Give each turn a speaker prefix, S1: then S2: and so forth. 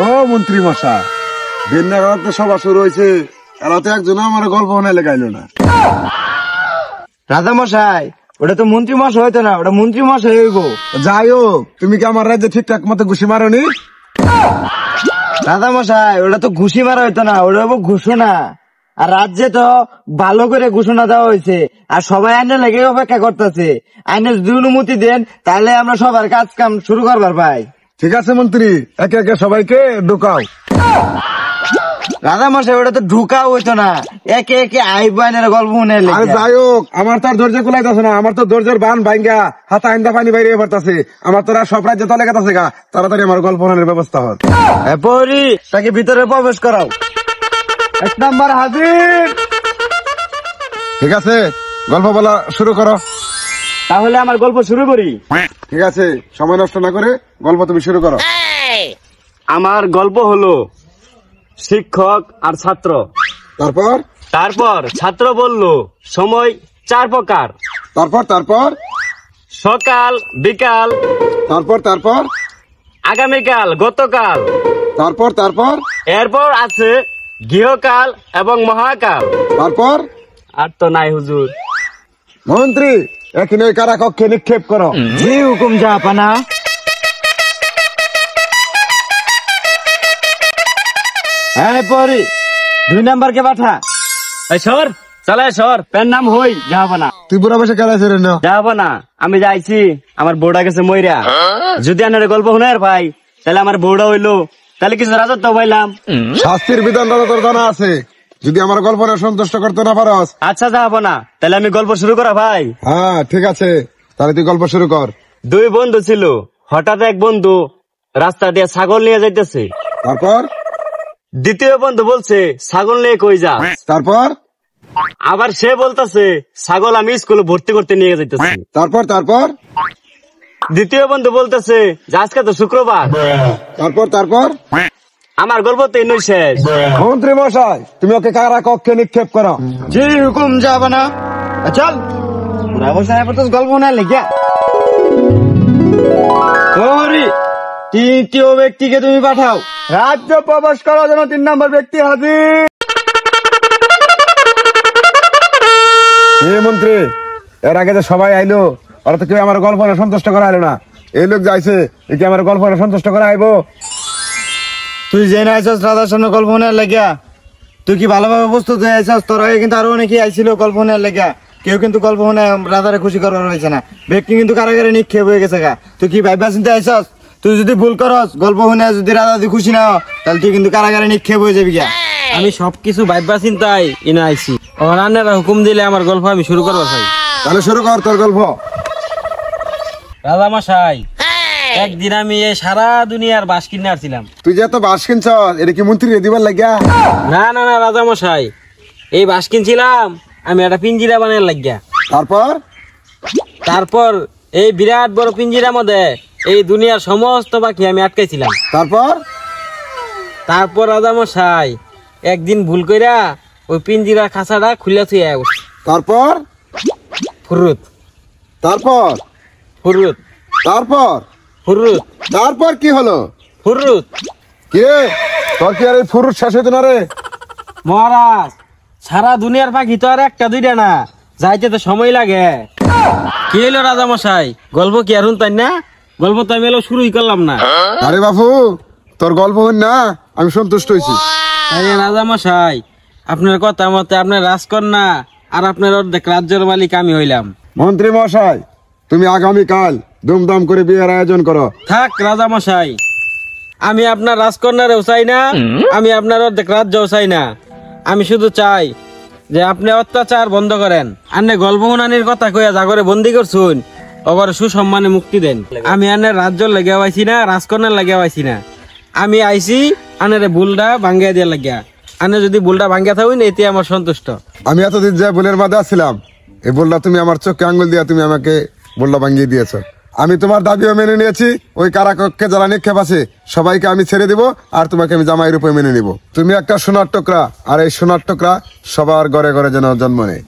S1: ও মন্ত্রী মশাই, ভিন্নাগার তো সভা শুরু হয়েছে, এরা তো একজন আমার গল্প মনে লেগাইলো না।
S2: রাজা মশাই, ওটা তো মন্ত্রী মশাই হইতো না, ওটা মন্ত্রী মশাই হইব।
S1: যাই হোক, তুমি কি আমার রাজ্যে ঠিকঠাক মতো ঘুষি মারোনি?
S2: রাজা মশাই, ওটা তো ঘুষি মারা হইতো না, ওটা হইব ঘোষণা। আর রাজ্যে তো ভালো করে ঘোষণা দেওয়া হয়েছে, আর সবাই আইনের লেগে অপেক্ষা করতেছে। আইনের যদি অনুমতি দেন তাহলে আমরা সবার কাজ কাম শুরু করবার ভাই।
S1: ঠিক আছে মন্ত্রী, একে একে সবাইকে ঢুকাও।
S2: রাজা মশাই, ওটা তো ঢুকা হইতো না, একে একে আইব আইনের গল্প মনে
S1: আর যাই হোক, আমার তো আর ধৈর্য কুলাইতেছে না, আমার তো ধৈর্যের বান ভাঙ্গা হাতা আইন্দা পানি বাইরে পড়তেছে। আমার তোরা সব রাজ্যে তলে গেছে গা, তাড়াতাড়ি আমার গল্প মনের ব্যবস্থা হল।
S2: পরি তাকে ভিতরে প্রবেশ করাও। 1 নাম্বার হাজির।
S1: ঠিক আছে, গল্প বলা শুরু করো।
S2: তাহলে আমার গল্প শুরু করি।
S1: ঠিক আছে, সময় নষ্ট না করে গল্প তুমি শুরু করো।
S3: আমার গল্প হলো শিক্ষক আর ছাত্র।
S1: তারপর
S3: তারপর ছাত্র বলল সময় 4 প্রকার,
S1: তারপর তারপর
S3: সকাল, বিকাল,
S1: তারপর
S3: আগামীকাল, গতকাল,
S1: তারপর তারপর
S3: এরপর আছে গৃহকাল এবং মহাকাল।
S1: তারপর
S3: আর তো নাই হুজুর।
S1: মন্ত্রী, এখানে কারা কক্ষে নিক্ষেপ করো।
S2: জি হুকুম জাহাপানা। হ্যাঁ পরি, 2 নাম্বারকে পাঠা।
S3: এই সর, চালায় সর, পেন নাম হই যাবো না,
S1: তুই বুড়া বসে কেন রে?
S3: যাবো না। আমি যাইছি, আমার বউটা গেছে মইরা। যদি আনারে গল্প শুনে ভাই, তাহলে আমার বউটা হইলো, তাহলে কিছু রাজত্ব পাইলাম।
S1: শাস্তির বিধান তোর জানা আছে, যদি আমার গল্প না সন্তুষ্ট করতে না পারস।
S3: আচ্ছা যাবো না, তাহলে আমি গল্প শুরু করা ভাই।
S1: হ্যাঁ ঠিক আছে, তাহলে তুই গল্প শুরু কর।
S3: 2 বন্ধু ছিল, হঠাৎ এক বন্ধু রাস্তা দিয়ে ছাগল নিয়ে যাইতেছে।
S1: তারপর
S3: দ্বিতীয় বন্ধু বলছে ছাগল নিয়ে কই যা।
S1: তারপর
S3: আবার সে বলতেছে ছাগল আমি স্কুলে ভর্তি করতে নিয়ে যাইতেছি।
S1: তারপর তারপর
S3: দ্বিতীয় বন্ধু বলতেছে যে আজকে তো শুক্রবার।
S1: তারপর
S3: আমার গল্প তো এনই শেষ।
S1: মন্ত্রী মশাই, তুমি ওকে কারা কক্ষে নিক্ষেপ করো।
S2: জি হুকুম জাহাপানা। চল গল্প না লেখা। পরি, 3য় ব্যক্তিকে তুমি পাঠাও। রাজ্য প্রবেশ করার জন্য 3 নাম্বার ব্যক্তি হাজির।
S1: মন্ত্রী, এর আগে যে সবাই আইলো, ওরা তো কেউ আমার গল্প না সন্তুষ্ট করা আইলো না। এই লোক যাইছে, এ কি আমার গল্প না সন্তুষ্ট করা আইবো?
S2: তুই জেনে আইসস রাজার সামনে কল্পনার লেগা, তুই কি ভালোভাবে প্রস্তুত হয়ে আইসস? তোর আগে কিন্তু আরো অনেকেই আইছিল কল্পনার লেগা, কেউ কিন্তু কল্পনা রাজারে খুশি করার হয়েছে না। ব্যক্তি কিন্তু কারাগারে নিক্ষেপ হয়ে গেছে গা। তুই কি ভাইবা চিন্তা আইসস? তুই যদি ভুল করস, গল্প শুনে যদি রাজা যদি খুশি না হয়, তাহলে তুই কিন্তু কারাগারে নিক্ষেপ হয়ে যাবি গা।
S3: আমি সবকিছু ভাববা চিন্তাই এনে আইছি। অনানেরা হুকুম দিলে আমার গল্প আমি শুরু করবো ভাই।
S1: তাহলে শুরু কর তোর গল্প।
S3: রাজা মশাই, একদিন আমি এই সারা দুনিয়ার বাস কিনে আসছিলাম।
S1: তুই যে এত বাস কিনছ, এটা কি মন্ত্রী দিবার লাগিয়া?
S3: না না না রাজা মশাই, এই বাস কিনছিলাম আমি একটা পিঞ্জিরা বানার লাগিয়া। তারপর এই বিরাট বড় পিঞ্জিরার মধ্যে এই দুনিয়ার সমস্ত পাখি আমি আটকাইছিলাম। তারপর রাজা মশাই একদিন ভুল কইরা ওই পিঞ্জিরা খাঁচাটা খুলে থুই।
S1: তারপর
S3: ফুরুত
S1: তারপর
S3: ফুরুত
S1: তারপর
S3: ফুরুত
S1: তারপর কি হলো?
S3: ফুরুত।
S1: কি রে, তোর কি আর এই ফুরুত শেষ হইতো না রে?
S3: মহারাজ, সারা দুনিয়ার পাখি তো আর একটা দুইটা না, যাইতে তো সময় লাগে। কি হলো রাজা মশাই, গল্প কি আর শুনতেন না? গল্প তো আমি এলো শুরুই করলাম না।
S1: আরে বাপু, তোর গল্প হইন না, আমি সন্তুষ্ট হয়েছি।
S3: আরে রাজা মশাই, আপনার কথা মতে আপনার রাজকন্যা আর আপনার অর্ধেক রাজ্যের মালিক আমি হইলাম।
S1: মন্ত্রী মশাই, তুমি আগামীকাল ধুমধাম করে বিয়ের আয়োজন করো।
S3: থাক রাজা মশাই, আমি আপনার রাজকন্যারেও চাই না, আমি আপনার অর্ধেক রাজ্যও চাই না। আমি শুধু চাই যে আপনি অত্যাচার বন্ধ করেন। আপনি গল্প শুনানির কথা কইয়া জাগরে বন্দি করছুন, অগরে সুসম্মানে মুক্তি দেন। আমি আনের রাজ্য লেগে আইছি না, রাজকন্যার লেগে আইছি না। আমি আইছি আনের বুলটা ভাঙ্গিয়া দিয়া লাগিয়া। আনে যদি বুলটা ভাঙ্গিয়া থাকুন, এতে আমার সন্তুষ্ট।
S1: আমি এতদিন যে বুলের মাঝে আসছিলাম, এই বুলটা তুমি আমার চোখে আঙ্গুল দিয়া তুমি আমাকে বুলটা ভাঙ্গিয়ে দিয়েছ। আমি তোমার দাবিও মেনে নিয়েছি। ওই কারাকক্ষে যারা নিক্ষেপ আছে সবাইকে আমি ছেড়ে দিব, আর তোমাকে আমি জামাই রূপে মেনে নিব। তুমি একটা সোনার টুকরা, আর এই সোনার টুকরা সবার ঘরে ঘরে যেন জন্ম নেয়।